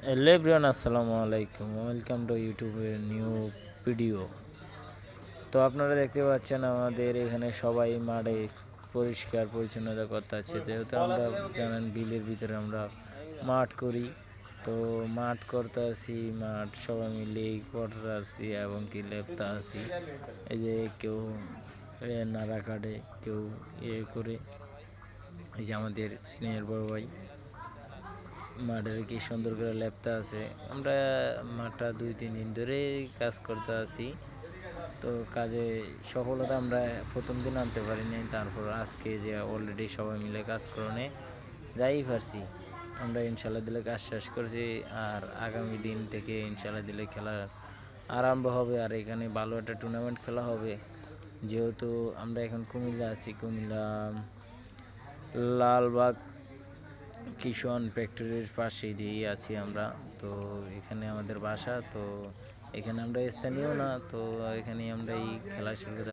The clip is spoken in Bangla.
হ্যালো এভরিওয়ান, আসসালামু আলাইকুম। ওয়েলকাম টু ইউটিউবের নিউ ভিডিও। তো আপনারা দেখতে পাচ্ছেন আমাদের এখানে সবাই মাঠে পরিষ্কার পরিচ্ছন্নতা করতে আছে, যেহেতু আমরা জানেন বিলের ভিতরে আমরা মাঠ করি। তো মাঠ করতে আসি, মাঠ সবাই মিলে করতে আসি এবং কি লেপতে আসি। এই যে কেউ নাড়া কাটে, কেউ করে। এই যে আমাদের স্নেহের বড় ভাই মাঠের কি সুন্দর করে লেপটা আছে। আমরা মাঠটা 2-3 দিন ধরে কাজ করতে আছি। তো কাজে সফলতা আমরা প্রথম দিন আনতে পারিনি, তারপর আজকে যে অলরেডি সবাই মিলে কাজ করনে যাই পারছি। আমরা ইনশাল্লাহ দিলে কাজ শেষ করছি, আর আগামী দিন থেকে ইনশাল্লাহ দিলে খেলা আরম্ভ হবে। আর এখানে ভালো একটা টুর্নামেন্ট খেলা হবে, যেহেতু আমরা এখন কুমিল্লা আছি। কুমিল্লা লালবাগ কিষণ ফ্যাক্টরির পাশে দিয়েই আছি আমরা। তো এখানে আমাদের বাসা, তো এখানে আমরা স্থানীয় না, তো এখানে আমরা এই খেলা শুরু